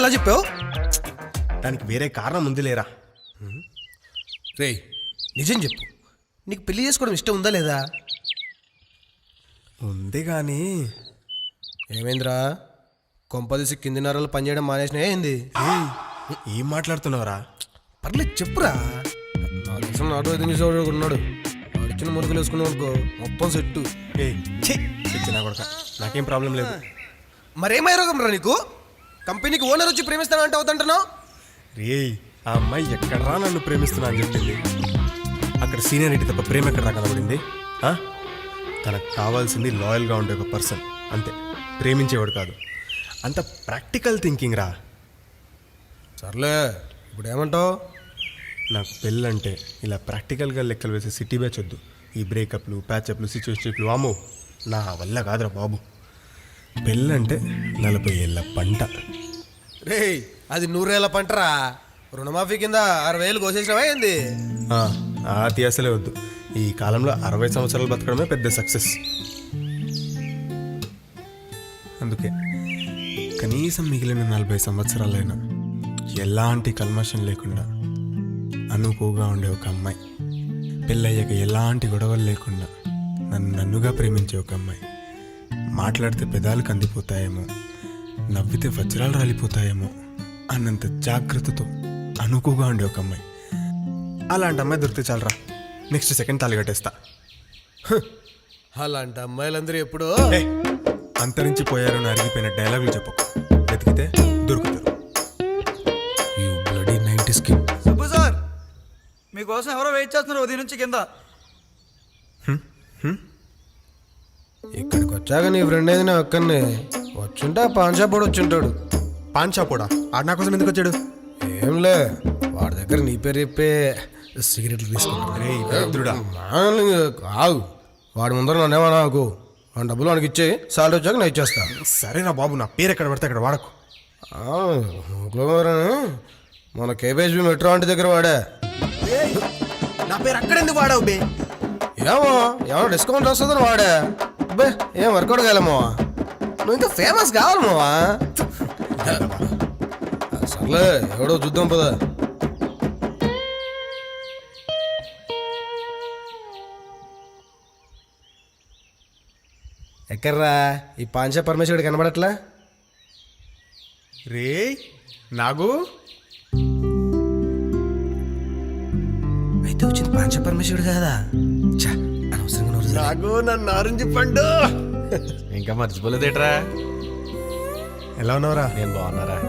అలా చెప్పావు? దానికి వేరే కారణం ఉంది లేరా. రేయ్ నిజం చెప్పు, నీకు పెళ్లి చేసుకోవడం ఇష్టం ఉందా లేదా? ఉంది కానీ ఏమైందిరా, కొంపదీసి కింది నరాలు పనిచేయడం మానేసినా ఏంది? ఏం మాట్లాడుతున్నావురా? పర్లేదు చెప్పురా. నా దేశం నాటు అయితే ఉన్నాడు, అడిచిన మురుగులు వేసుకున్నావు అనుకో మొత్తం సెట్టు. చిన్న కొడక, నాకేం ప్రాబ్లం లేదు. మరేమై రోగం రా నీకు? కంపెనీకి ఓనర్ వచ్చి ప్రేమిస్తానంటే అవుతుంటున్నావు. రే ఆ అమ్మాయి ఎక్కడరా నన్ను ప్రేమిస్తున్నా అని చెప్పింది. అక్కడ సీనియారిటీ తప్ప ప్రేమ ఎక్కడరా కనబడింది? తనకు కావాల్సింది లాయల్గా ఉండే ఒక పర్సన్, అంతే, ప్రేమించేవాడు కాదు. అంత ప్రాక్టికల్ థింకింగ్ రా. సర్లే ఇప్పుడు ఏమంటావు? నాకు పెళ్ళంటే ఇలా ప్రాక్టికల్గా లెక్కలు వేసే సిటీ బ్యాచ్ వద్దు. ఈ బ్రేకప్లు, ప్యాచప్లు, సిచ్యువేషన్లు వామో నా వల్ల కాదురా బాబు. పెళ్ళంటే 40 ఏళ్ళ పంట. రే అది 100 ఏళ్ళ పంటరా. రుణమాఫీ కింద 60,000 కోసేసినవా ఏంది? అది అసలే వద్దు. ఈ కాలంలో 60 సంవత్సరాలు బతకడమే పెద్ద సక్సెస్. అందుకే కనీసం మిగిలిన 40 సంవత్సరాలైనా ఎలాంటి కల్మషం లేకుండా అనుకువగా ఉండే ఒక అమ్మాయి, పెళ్ళయ్యాక ఎలాంటి గొడవలు లేకుండా నన్నుగా ప్రేమించే ఒక అమ్మాయి, మాట్లాడితే పెదాలు కందిపోతాయేమో, నవ్వితే వజ్రాలు రాలిపోతాయేమో అన్నంత జాగ్రత్తతో అనుకువగా ఉండే ఒక అమ్మాయి, అలాంటి అమ్మాయి దొరికితే చాలరా, నెక్స్ట్ సెకండ్ తాళి కట్టేస్తా. అలాంటి అమ్మాయిలందరూ ఎప్పుడో అంతరించిపోయారు అరిగిపోయిన డైలాగులు చెప్పు. వెతికితే దొరుకుతారు. You bloody 90s kid. Subbu sir మీకోసం ఎవరో వెయిట్ చేస్తున్నారు ఉదయం నుంచి కింద. ఇక్కడికి వచ్చాక నీ ఫ్రెండ్ ఏదైనా ఒక్కనే వచ్చుంటే పాన్ షాప్ కూడా వచ్చుంటాడు. పాన్ షాప్ కూడా ఆడు నా కోసం ఎందుకు వచ్చాడు? ఏంలే వాడి దగ్గర నీ పేరు చెప్పే సిగరెట్లు తీసుకున్నాడు. కాదు వాడి ముందర నన్నేమన్నా నాకు ఆ డబ్బులు వాడికి ఇచ్చి సాలరీ వచ్చాక నేను ఇచ్చేస్తా. సరేనా బాబు, నా పేరు ఎక్కడ పడితే అక్కడ వాడకు. మన కేబీహెచ్బీ మెట్రో ఆంటీ దగ్గర వాడా. నా పేరు అక్కడ ఎందుకు వాడావు బే? ఏమో డిస్కౌంట్ వస్తుందని వాడా. బే ఏం వర్కౌట్ కాలేమో, నువ్వు ఇంకా ఫేమస్ కావాలమోవా. సర్లే ఎవడో చూద్దాం పదా. ఎక్కడ్రా ఈ పాంచా పరమేశ్వరుడు కనబడట్లా? రే నాగు అయితే వచ్చింది పాంచా పరమేశ్వరుడు కాదా? అనవసరంగా నాగు నన్ను ఆరెంజ్ పండు. ఇంకా మర్చిపోలేదేట్రా? ఎలా ఉన్నావురా? నేను బాగున్నారా?